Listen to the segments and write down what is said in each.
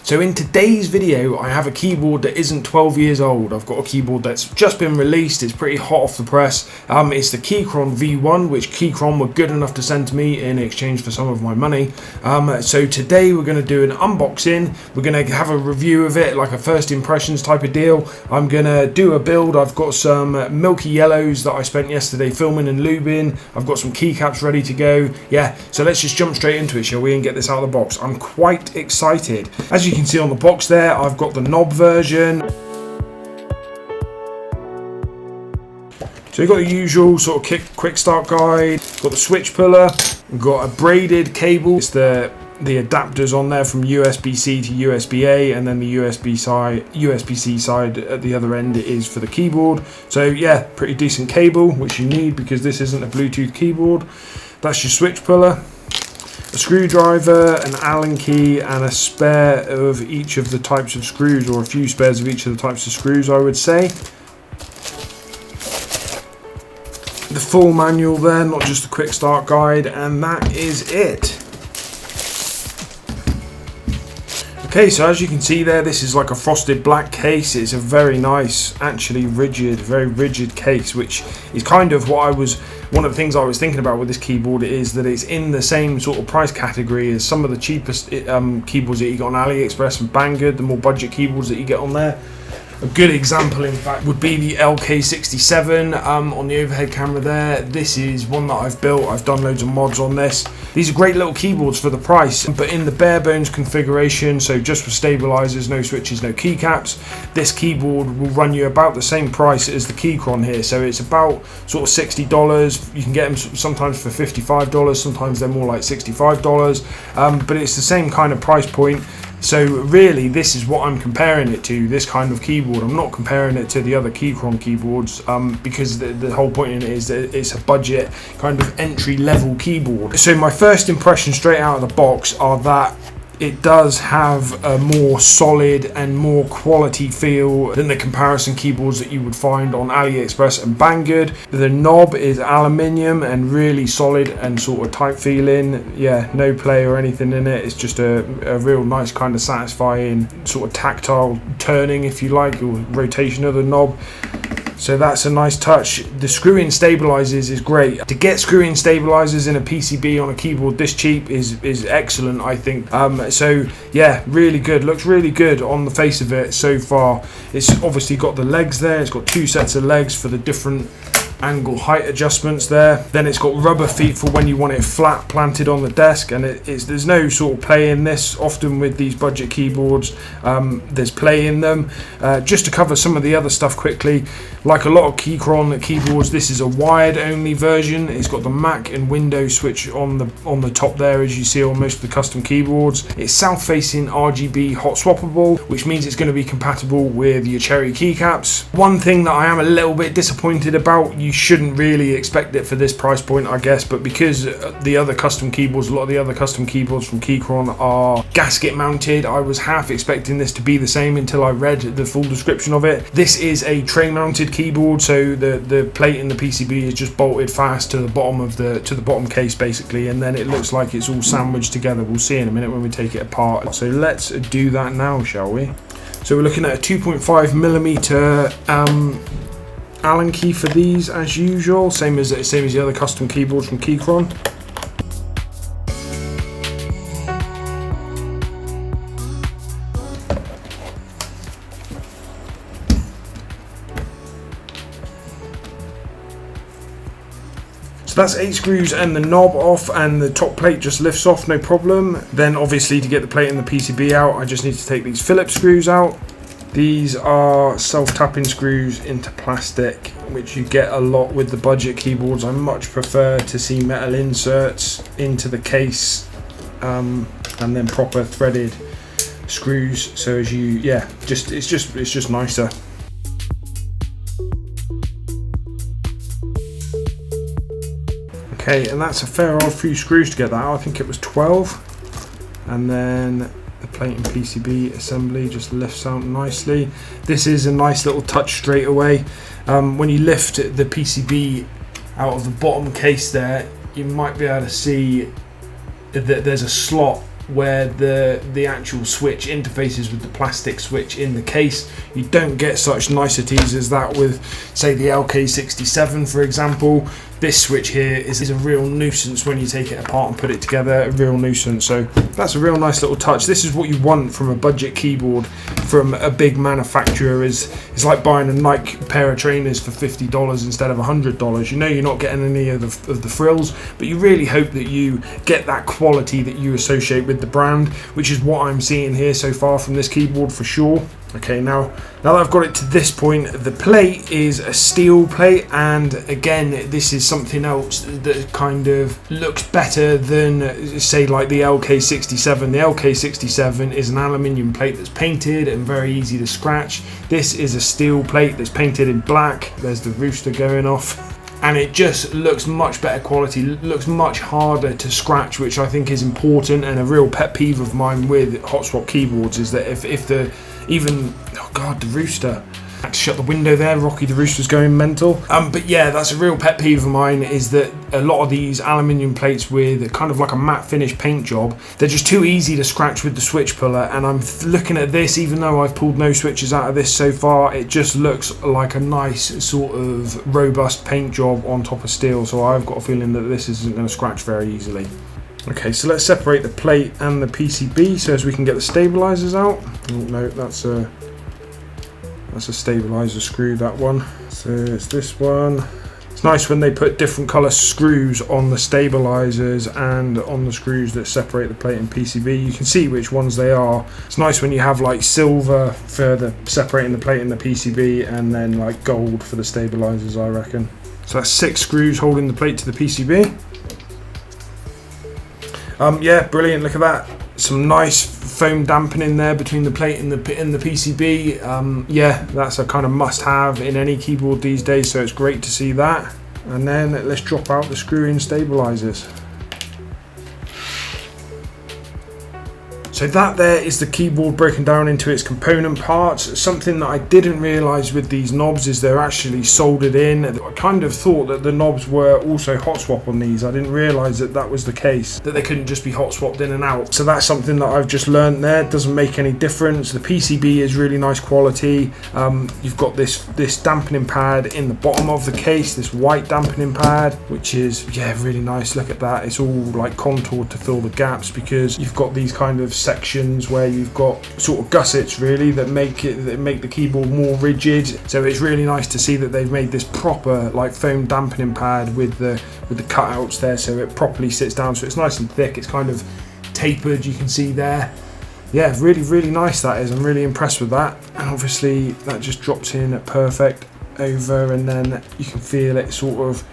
So in today's video, I have a keyboard that isn't 12 years old. I've got a keyboard that's just been released. It's pretty hot off the press. It's the Keychron V1, which Keychron were good enough to send to me in exchange for some of my money. So today we're going to do an unboxing. We're going to have a review of it, like a first impressions type of deal. I'm going to do a build. I've got some Milky Yellows that I spent yesterday filming and lubing. I've got some keycaps ready to go. Yeah, so let's just jump straight into it, shall we, and get this out of the box. I'm quite excited. As you can see on the box there, I've got the knob version. So you've got the usual sort of quick start guide, got the switch puller, we've got a braided cable. It's the adapters on there from USB-C to USB-A, and then the USB-C side at the other end is for the keyboard. So yeah, pretty decent cable, which you need because this isn't a Bluetooth keyboard. That's your switch puller. A screwdriver, an Allen key, and a spare of each of the types of screws, or a few spares of each of the types of screws, I would say. The full manual there, not just a quick start guide, and that is it. Okay, so as you can see there, this is like a frosted black case. It's a very nice, actually very rigid case, which is kind of one of the things I was thinking about with this keyboard, is that it's in the same sort of price category as some of the cheapest keyboards that you get on Aliexpress and Banggood, the more budget keyboards that you get on there. A good example, in fact, would be the LK67 on the overhead camera there. This is one that I've built. I've done loads of mods on this. These are great little keyboards for the price, but in the bare bones configuration, so just with stabilizers, no switches, no keycaps, this keyboard will run you about the same price as the Keychron here. So it's about sort of $60. You can get them sometimes for $55, sometimes they're more like $65, but it's the same kind of price point. So really, this is what I'm comparing it to, this kind of keyboard. I'm not comparing it to the other Keychron keyboards because the whole point in it is that it's a budget kind of entry-level keyboard. So my first impression straight out of the box are that it does have a more solid and more quality feel than the comparison keyboards that you would find on AliExpress and Banggood. The knob is aluminium and really solid and sort of tight feeling. Yeah, no play or anything in it. It's just a real nice kind of satisfying sort of tactile turning, if you like, or rotation of the knob. So that's a nice touch. The screw-in stabilizers is great. To get screw-in stabilizers in a PCB on a keyboard this cheap is excellent, I think. So yeah, really good. Looks really good on the face of it so far. It's obviously got the legs there. It's got two sets of legs for the different angle height adjustments there. Then it's got rubber feet for when you want it flat planted on the desk, and there's no sort of play in this. Often with these budget keyboards, there's play in them. Just to cover some of the other stuff quickly, like a lot of Keychron keyboards, this is a wired only version. It's got the Mac and Windows switch on the top there, as you see on most of the custom keyboards. It's south facing RGB Hotswappable, which means it's going to be compatible with your Cherry keycaps. One thing that I am a little bit disappointed about, you shouldn't really expect it for this price point, I guess, but because the other custom keyboards, a lot of the other custom keyboards from Keychron are gasket mounted, I was half expecting this to be the same until I read the full description of it. This is a tray mounted keyboard, so the plate in the PCB is just bolted fast to the bottom case basically, and then it looks like it's all sandwiched together. We'll see in a minute when we take it apart. So let's do that now, shall we? So we're looking at a 2.5mm Allen key for these, as usual, same as the other custom keyboards from Keychron. So that's 8 screws and the knob off, and the top plate just lifts off, no problem. Then obviously to get the plate and the PCB out, I just need to take these Phillips screws out. These are self-tapping screws into plastic, which you get a lot with the budget keyboards. I much prefer to see metal inserts into the case and then proper threaded screws. So as you, yeah, it's just nicer. Okay, and that's a fair old few screws to get that out. I think it was 12, and then the plate and PCB assembly just lifts out nicely. This is a nice little touch straight away. When you lift the PCB out of the bottom case there, you might be able to see that there's a slot where the actual switch interfaces with the plastic switch in the case. You don't get such niceties as that with, say, the LK67, for example. This switch here is a real nuisance when you take it apart and put it together, a real nuisance. So that's a real nice little touch. This is what you want from a budget keyboard from a big manufacturer. It's like buying a Nike pair of trainers for $50 instead of $100. You know you're not getting any of the frills, but you really hope that you get that quality that you associate with the brand, which is what I'm seeing here so far from this keyboard for sure. Okay, now that I've got it to this point, the plate is a steel plate, and again, this is something else that kind of looks better than, say, like the LK67. The LK67 is an aluminium plate that's painted and very easy to scratch. This is a steel plate that's painted in black. There's the rooster going off. And it just looks much better quality, looks much harder to scratch, which I think is important, and a real pet peeve of mine with hot swap keyboards is that if the oh god, the rooster. I had to shut the window there, Rocky the rooster's going mental. But yeah, that's a real pet peeve of mine, is that a lot of these aluminium plates with kind of like a matte finish paint job, they're just too easy to scratch with the switch puller. And I'm looking at this, even though I've pulled no switches out of this so far, it just looks like a nice sort of robust paint job on top of steel. So I've got a feeling that this isn't going to scratch very easily. Okay, so let's separate the plate and the PCB so as we can get the stabilizers out. Oh no, that's a stabilizer screw, that one. So it's this one. It's nice when they put different color screws on the stabilizers and on the screws that separate the plate and PCB. You can see which ones they are. It's nice when you have like silver for the separating the plate and the PCB, and then like gold for the stabilizers, I reckon. So that's 6 screws holding the plate to the PCB. Yeah, brilliant, look at that. Some nice foam dampening there between the plate and the PCB. Yeah, that's a kind of must-have in any keyboard these days, so it's great to see that. And then let's drop out the screw-in stabilizers. So that there is the keyboard broken down into its component parts. Something that I didn't realise with these knobs is they're actually soldered in. I kind of thought that the knobs were also hot swap on these. I didn't realise that that was the case, that they couldn't just be hot swapped in and out. So that's something that I've just learned there. It doesn't make any difference. The PCB is really nice quality. You've got this dampening pad in the bottom of the case, this white dampening pad, which is, yeah, really nice. Look at that. It's all like contoured to fill the gaps, because you've got these kind of sections where you've got sort of gussets really that make the keyboard more rigid. So it's really nice to see that they've made this proper like foam dampening pad with the cutouts there, so it properly sits down, so it's nice and thick. It's kind of tapered, you can see there. Yeah, really nice that is. I'm really impressed with that. And obviously that just drops in perfect over, and then you can feel it sort of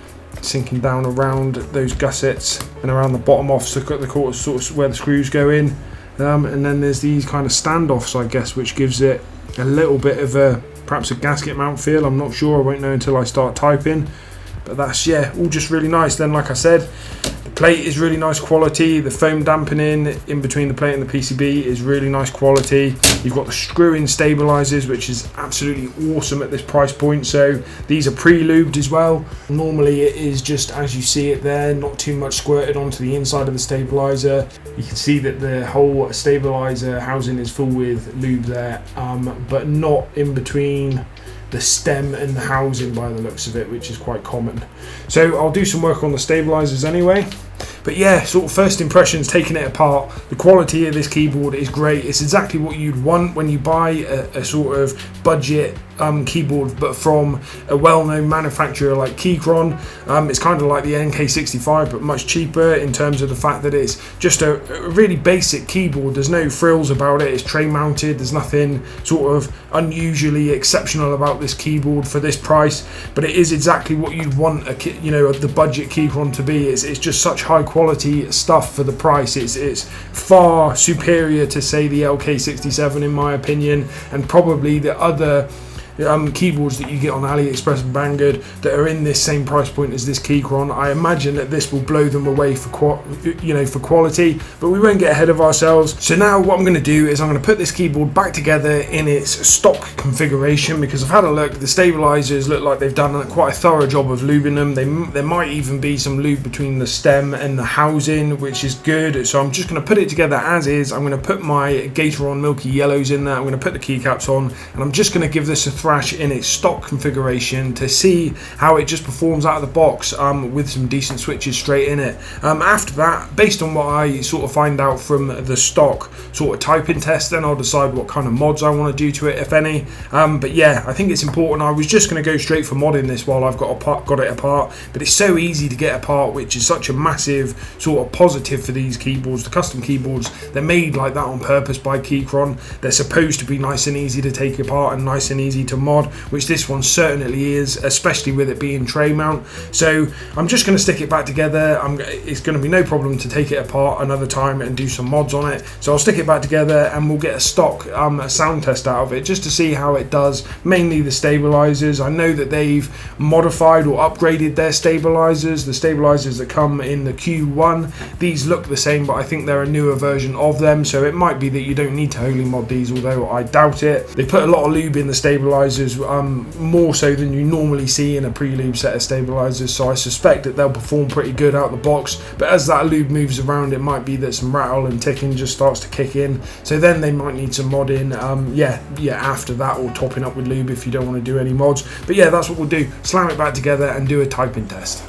sinking down around those gussets and around the bottom off, so the quarter sort of where the screws go in. And then there's these kind of standoffs, I guess, which gives it a little bit of perhaps a gasket mount feel. I'm not sure, I won't know until I start typing. But that's, yeah, all just really nice. Then, like I said, the plate is really nice quality. The foam dampening in between the plate and the PCB is really nice quality. You've got the screw-in stabilizers, which is absolutely awesome at this price point. So these are pre-lubed as well. Normally it is just as you see it there, not too much squirted onto the inside of the stabilizer. You can see that the whole stabilizer housing is full with lube there, but not in between the stem and the housing by the looks of it, which is quite common. So I'll do some work on the stabilizers anyway. But yeah, sort of first impressions taking it apart, the quality of this keyboard is great. It's exactly what you'd want when you buy a sort of budget keyboard, but from a well-known manufacturer like Keychron. It's kind of like the NK65, but much cheaper in terms of the fact that it's just a really basic keyboard. There's no frills about it. It's tray mounted. There's nothing sort of unusually exceptional about this keyboard for this price, but it is exactly what you'd want the budget Keychron to be. It's just such high quality stuff for the price. It's far superior to, say, the LK67 in my opinion, and probably the other keyboards that you get on Aliexpress and Banggood that are in this same price point as this Keychron. I imagine that this will blow them away for quality, but we won't get ahead of ourselves. So now what I'm going to do is I'm going to put this keyboard back together in its stock configuration, because I've had a look. The stabilizers look like they've done quite a thorough job of lubing them. There might even be some lube between the stem and the housing, which is good. So I'm just going to put it together as is. I'm going to put my Gateron Milky Yellows in there. I'm going to put the keycaps on, and I'm just going to give this a thrash in its stock configuration to see how it just performs out of the box with some decent switches straight in it. After that, based on what I sort of find out from the stock sort of typing test, then I'll decide what kind of mods I want to do to it, if any. But yeah, I think it's important. I was just going to go straight for modding this while I've got it apart, but it's so easy to get apart, which is such a massive sort of positive for these keyboards. The custom keyboards, they're made like that on purpose by Keychron. They're supposed to be nice and easy to take apart and nice and easy to mod, which this one certainly is, especially with it being tray mount. So I'm just going to stick it back together. It's going to be no problem to take it apart another time and do some mods on it. So I'll stick it back together and we'll get a stock sound test out of it just to see how it does. Mainly the stabilizers. I know that they've modified or upgraded their stabilizers. The stabilizers that come in the Q1, these look the same, but I think they're a newer version of them, so it might be that you don't need to wholly mod these, although I doubt it. They put a lot of lube in the stabilizers, more so than you normally see in a pre-lube set of stabilizers, so I suspect that they'll perform pretty good out the box. But as that lube moves around, it might be that some rattle and ticking just starts to kick in, so then they might need some modding after that, or topping up with lube if you don't want to do any mods. But yeah, that's what we'll do. Slam it back together and do a typing test.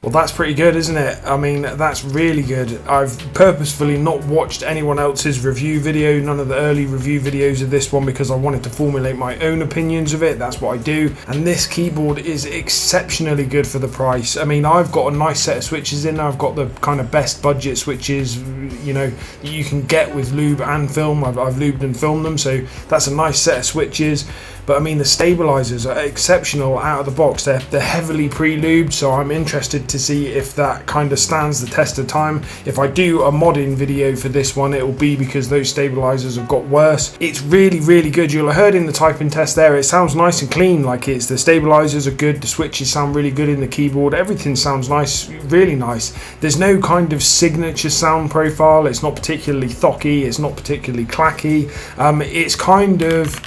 Well, that's pretty good, isn't it? I mean, that's really good. I've purposefully not watched anyone else's review video, none of the early review videos of this one, because I wanted to formulate my own opinions of it. That's what I do. And this keyboard is exceptionally good for the price. I mean, I've got a nice set of switches in there. I've got the kind of best budget switches, you know, that you can get with lube and film. I've lubed and filmed them, so that's a nice set of switches. But I mean, the stabilizers are exceptional out of the box. They're heavily pre-lubed, so I'm interested to see if that kind of stands the test of time. If I do a modding video for this one, it will be because those stabilizers have got worse. It's really, really good. You'll have heard in the typing test there, it sounds nice and clean. Like, it's the stabilizers are good, the switches sound really good in the keyboard, everything sounds nice, really nice. There's no kind of signature sound profile. It's not particularly thocky, it's not particularly clacky. It's kind of,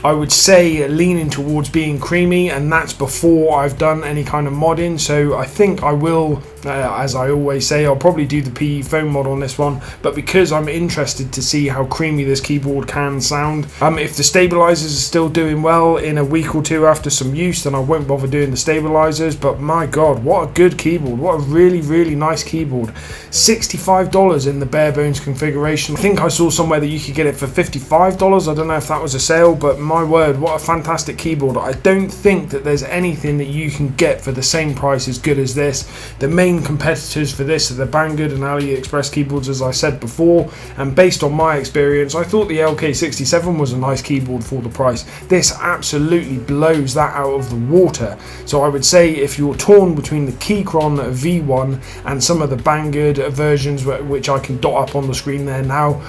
I would say, leaning towards being creamy, and that's before I've done any kind of modding. So I think I will, as I always say, I'll probably do the PE foam mod on this one, but because I'm interested to see how creamy this keyboard can sound, if the stabilizers are still doing well in a week or two after some use, then I won't bother doing the stabilizers. But my god, what a good keyboard, what a really, really nice keyboard. $65 in the bare bones configuration. I think I saw somewhere that you could get it for $55. I don't know if that was a sale, but my word, what a fantastic keyboard. I don't think that there's anything that you can get for the same price as good as this. The main competitors for this are the Banggood and Aliexpress keyboards, as I said before, and based on my experience, I thought the LK67 was a nice keyboard for the price. This absolutely blows that out of the water. So I would say if you're torn between the Keychron V1 and some of the Banggood versions, which I can dot up on the screen there now,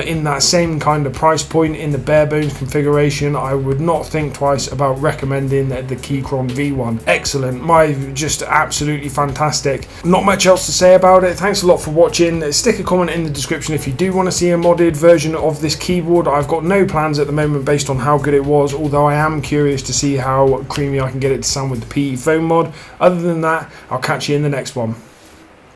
in that same kind of price point in the bare bones configuration, I would not think twice about recommending the Keychron V1. Excellent, just absolutely fantastic. Not much else to say about it. Thanks a lot for watching. Stick a comment in the description if you do want to see a modded version of this keyboard. I've got no plans at the moment based on how good it was, although I am curious to see how creamy I can get it to sound with the PE foam mod. Other than that, I'll catch you in the next one.